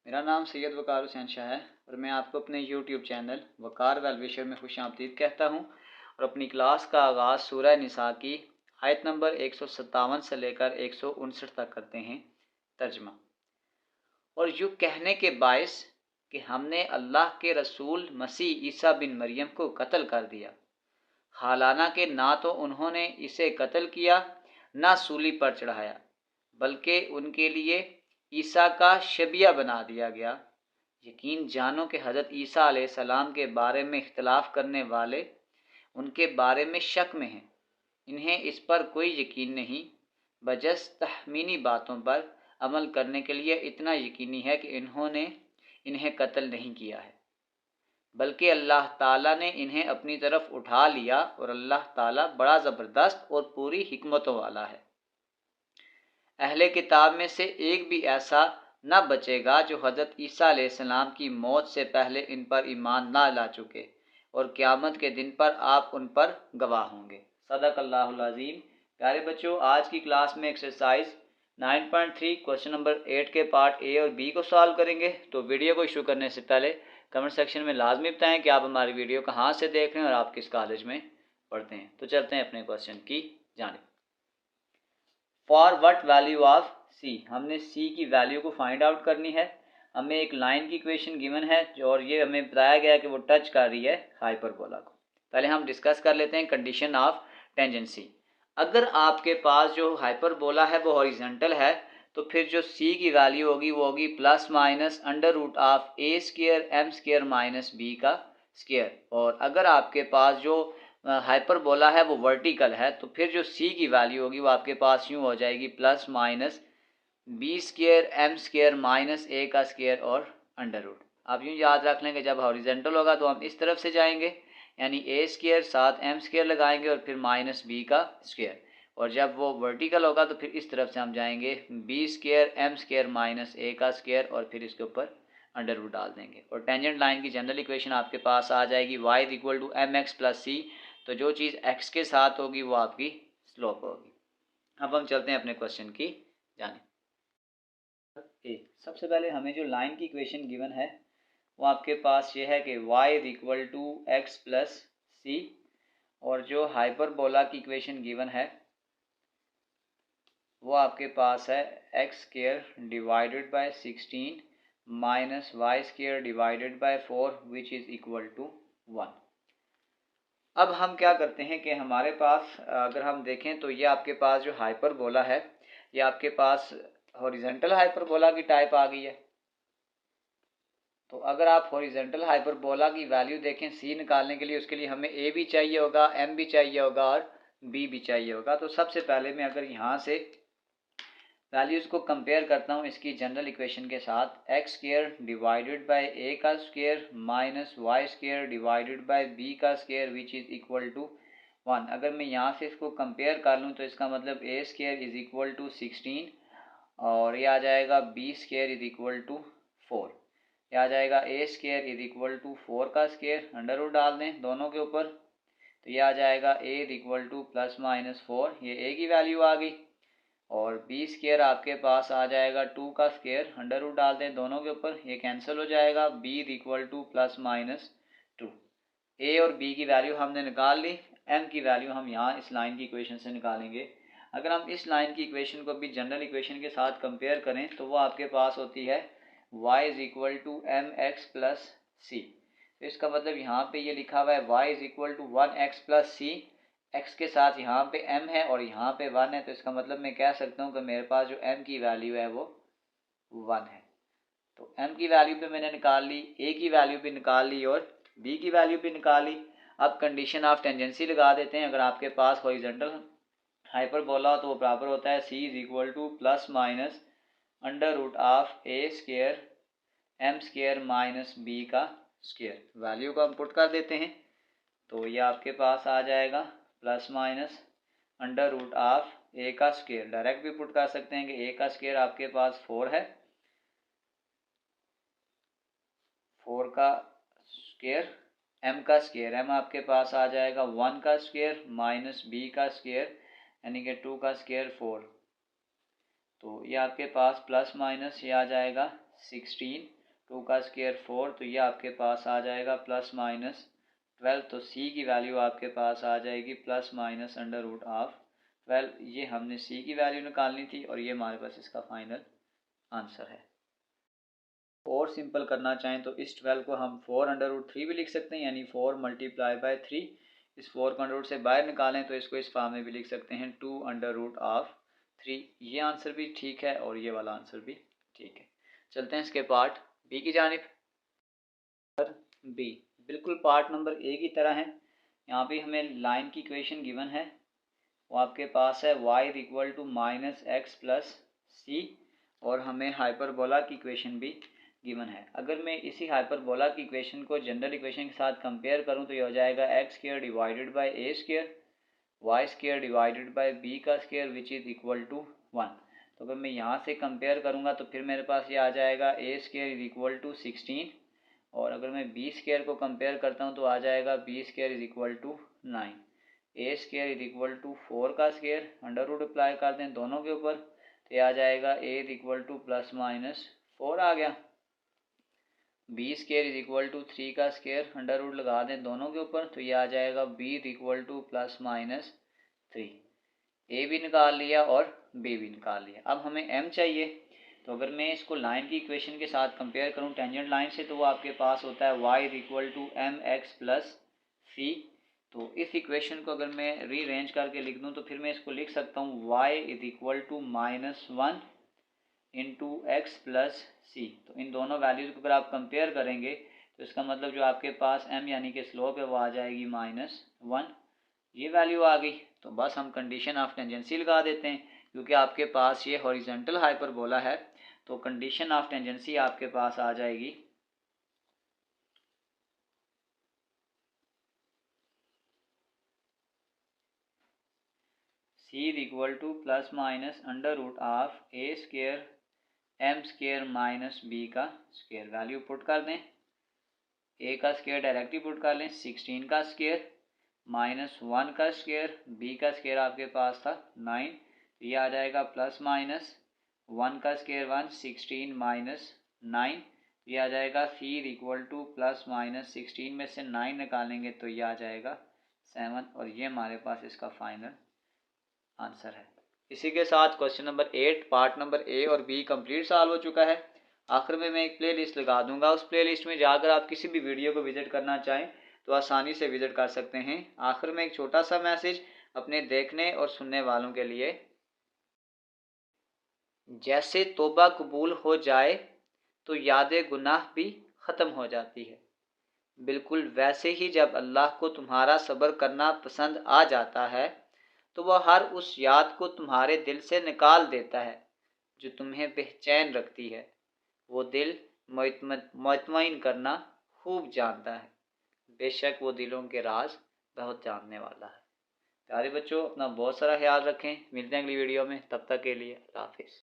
मेरा नाम सैयद वकार हुसैन शाह है और मैं आपको अपने YouTube चैनल वकार वेल विशर में खुशामदीद कहता हूँ और अपनी क्लास का आगाज़ सूरह निसा की आयत नंबर 157 से लेकर 159 तक करते हैं। तर्जमा। और यूँ कहने के बायस कि हमने अल्लाह के रसूल मसीह ईसा बिन मरियम को कत्ल कर दिया, हालांकि कि ना तो उन्होंने इसे कत्ल किया ना सूली पर चढ़ाया, बल्कि उनके लिए ईसा का शबिया बना दिया गया। यकीन जानो कि हज़रत ईसा अलैहिस्सलाम के बारे में इख्तलाफ करने वाले उनके बारे में शक में हैं। इन्हें इस पर कोई यकीन नहीं, बजस तहमीनी बातों पर अमल करने के लिए इतना यकीनी है कि इन्होंने इन्हें कत्ल नहीं किया है, बल्कि अल्लाह ताला ने इन्हें अपनी तरफ उठा लिया और अल्लाह ताला बड़ा ज़बरदस्त और पूरी हिकमतों वाला है। अहले किताब में से एक भी ऐसा न बचेगा जो हज़रत ईसा अलैहिस्सलाम की मौत से पहले इन पर ईमान ना ला चुके, और क़यामत के दिन पर आप उन पर गवाह होंगे। सदक़ल्लाहुल अज़ीम। प्यारे बच्चों, आज की क्लास में एक्सरसाइज 9.3 क्वेश्चन नंबर 8 के पार्ट ए और बी को सॉल्व करेंगे। तो वीडियो को शुरू करने से पहले कमेंट सेक्शन में लाजमी बताएं कि आप हमारी वीडियो कहाँ से देख रहे हैं और आप किस कॉलेज में पढ़ते हैं। तो चलते हैं अपने क्वेश्चन की जानिब। फॉर वट वैल्यू ऑफ सी, हमने सी की वैल्यू को फाइंड आउट करनी है। हमें एक लाइन की इक्वेशन गिवन है और ये हमें बताया गया कि वो टच कर रही है हाइपरबोला को। पहले हम डिस्कस कर लेते हैं कंडीशन ऑफ टेंजेंसी। अगर आपके पास जो हाइपरबोला है वो हॉरिजेंटल है तो फिर जो सी की वैल्यू होगी वो होगी plus minus under root of A square M square minus B का स्क्वायर। और अगर आपके पास जो हाइपरबोला है वो वर्टिकल है तो फिर जो सी की वैल्यू होगी वो आपके पास यूँ हो जाएगी plus minus B square M square minus A का स्क्वायर और अंडर रूट। आप यूँ याद रख लेंगे जब हॉरिजेंटल होगा तो हम इस तरफ से जाएंगे, यानी ए स्क्वायर साथ एम स्क्वायर लगाएंगे और फिर माइनस बी का स्क्वायर, और जब वो वर्टिकल होगा तो फिर इस तरफ से हम जाएंगे B square M square minus A का स्क्वायर और फिर इसके ऊपर अंडर रूट डाल देंगे। और टेंजेंट लाइन की जनरल इक्वेशन आपके पास आ जाएगी y equal to M X plus C. तो जो चीज़ x के साथ होगी वो आपकी स्लोप होगी। अब हम चलते हैं अपने क्वेश्चन की जाने। सबसे पहले हमें जो लाइन की इक्वेशन गिवन है वो आपके पास ये है कि y equal to X plus C, और जो हाइपरबोला की इक्वेशन गिवन है वो आपके पास है x square divided by 16 minus Y square divided by 4 which is equal to 1। अब हम क्या करते हैं कि हमारे पास अगर हम देखें तो ये आपके पास जो हाइपरबोला है ये आपके पास हॉरिजेंटल हाइपरबोला की टाइप आ गई है। तो अगर आप हॉरिजेंटल हाइपरबोला की वैल्यू देखें सी निकालने के लिए, उसके लिए हमें ए भी चाहिए होगा, एम भी चाहिए होगा और बी भी चाहिए होगा। तो सबसे पहले मैं अगर यहाँ से वैल्यूज़ को कंपेयर करता हूँ इसकी जनरल इक्वेशन के साथ, X square divided by A का square minus Y square divided by B का square which is equal to 1। अगर मैं यहाँ से इसको कंपेयर कर लूँ तो इसका मतलब a square is equal to 16 और ये आ जाएगा b square is equal to 4। ये आ जाएगा a square is equal to 4 का स्क्वायर, अंडर रूट डाल दें दोनों के ऊपर, तो ये आ जाएगा A is equal to plus minus 4, ये ए की वैल्यू आ गई, और बी स्क्वायर आपके पास आ जाएगा 2 का स्क्वायर, अंडर रूट डाल दें दोनों के ऊपर, ये कैंसिल हो जाएगा, b equal to plus minus 2। A और बी की वैल्यू हमने निकाल ली, एम की वैल्यू हम यहाँ इस लाइन की इक्वेशन से निकालेंगे। अगर हम इस लाइन की इक्वेशन को भी जनरल इक्वेशन के साथ कंपेयर करें तो वो आपके पास होती है y is equal to M X plus C. तो इसका मतलब यहाँ पे ये लिखा हुआ है y is equal to 1x plus c, x के साथ यहाँ पे m है और यहाँ पे 1 है, तो इसका मतलब मैं कह सकता हूँ कि मेरे पास जो m की वैल्यू है वो 1 है। तो m की वैल्यू भी मैंने निकाल ली, a की वैल्यू भी निकाल ली और b की वैल्यू भी निकाल ली। अब कंडीशन ऑफ टेंजेंसी लगा देते हैं। अगर आपके पास हॉरिजॉन्टल हाइपरबोला हो तो वो बराबर होता है c is equal to plus minus under root of A square M square minus B का स्क्वायर। वैल्यू को हम पुट कर देते हैं तो ये आपके पास आ जाएगा plus minus under root of A का स्क्वायर, डायरेक्ट भी पुट कर सकते हैं कि ए का स्क्वायर आपके पास 4 है, 4 का स्क्वायर एम का स्क्वायर, एम आपके पास आ जाएगा 1 का स्क्वायर माइनस बी का स्क्वायर यानी कि 2 का स्क्वायर 4। तो ये आपके पास प्लस माइनस ये आ जाएगा 16 2 का स्क्वायर 4, तो ये आपके पास आ जाएगा प्लस माइनस 12। तो सी की वैल्यू आपके पास आ जाएगी plus minus under root of 12। ये हमने सी की वैल्यू निकालनी थी और ये हमारे पास इसका फाइनल आंसर है। और सिंपल करना चाहें तो इस 12 को हम 4 अंडर रूट 3 भी लिख सकते हैं, यानी 4 मल्टीप्लाई बाय 3। इस 4 को अंडर रूट से बाहर निकालें तो इसको इस फॉर्म में भी लिख सकते हैं 2 अंडर रूट ऑफ 3। ये आंसर भी ठीक है और ये वाला आंसर भी ठीक है। चलते हैं इसके पार्ट बी की जानिब। बी बिल्कुल पार्ट नंबर ए की तरह है। यहाँ पे हमें लाइन की इक्वेशन गिवन है, वो आपके पास है y equal to minus X plus C, और हमें हाइपरबोला की इक्वेशन भी गिवन है। अगर मैं इसी हाइपरबोला की इक्वेशन को जनरल इक्वेशन के साथ कंपेयर करूं तो ये हो जाएगा X square divided by A square Y square divided by B का square which is equal to 1। तो अगर मैं यहाँ से कंपेयर करूँगा तो फिर मेरे पास ये आ जाएगा a square is equal to 16, और अगर मैं बी स्क्वायर को कंपेयर करता हूँ तो आ जाएगा b square is equal to 9। A square is equal to 4 का स्क्वायर, अंडर रूट अप्लाई कर दें दोनों के ऊपर तो ये आ जाएगा A is equal to plus minus 4 आ गया। B square is equal to 3 का स्क्वायर, अंडर रूट लगा दें दोनों के ऊपर तो ये आ जाएगा b is equal to plus minus 3। A भी निकाल लिया और बी भी निकाल लिया। अब हमें एम चाहिए, तो अगर मैं इसको लाइन की इक्वेशन के साथ कंपेयर करूं टेंजेंट लाइन से तो वो आपके पास होता है y is equal to M X plus C. तो इस इक्वेशन को अगर मैं रीअरेंज करके लिख दूं तो फिर मैं इसको लिख सकता हूँ y is equal to minus 1 into X plus C. तो इन दोनों वैल्यूज़ को अगर आप कंपेयर करेंगे तो इसका मतलब जो आपके पास m यानी कि स्लोप है वो आ जाएगी -1। ये वैल्यू आ गई तो बस हम कंडीशन ऑफ टेंजेंसी लगा देते हैं, क्योंकि आपके पास ये हॉरिजॉन्टल हाइपरबोला है तो कंडीशन ऑफ टेंजेंसी आपके पास आ जाएगी C equal to plus minus under root of A square M square minus B का स्क्वायर। वैल्यू पुट कर दें, ए का स्क्वायर डायरेक्टली पुट कर लें 16 का स्क्वायर माइनस 1 का स्क्वायर, बी का स्क्वायर आपके पास था 9, तो ये आ जाएगा प्लस माइनस 1 का स्क्वायर 1 16 माइनस 9, ये आ जाएगा सी इक्वल टू प्लस माइनस 16 में से 9 निकालेंगे तो ये आ जाएगा 7, और ये हमारे पास इसका फाइनल आंसर है। इसी के साथ question number 8 part number A और बी कंप्लीट सॉल्व हो चुका है। आखिर में मैं एक प्ले लिस्ट लगा दूंगा, उस प्ले लिस्ट में जाकर आप किसी भी वीडियो को विजिट करना चाहें तो आसानी से विजिट कर सकते हैं। आखिर में एक छोटा सा मैसेज अपने देखने और सुनने वालों के लिए, जैसे तौबा कबूल हो जाए तो याद गुनाह भी ख़त्म हो जाती है, बिल्कुल वैसे ही जब अल्लाह को तुम्हारा सब्र करना पसंद आ जाता है तो वह हर उस याद को तुम्हारे दिल से निकाल देता है जो तुम्हें बेचैन रखती है। वो दिल मुतमईन करना खूब जानता है, बेशक वो दिलों के राज बहुत जानने वाला है। प्यारे बच्चों, अपना बहुत सारा ख्याल रखें। मिलते हैं अगली वीडियो में, तब तक के लिए अल्लाह हाफिज़।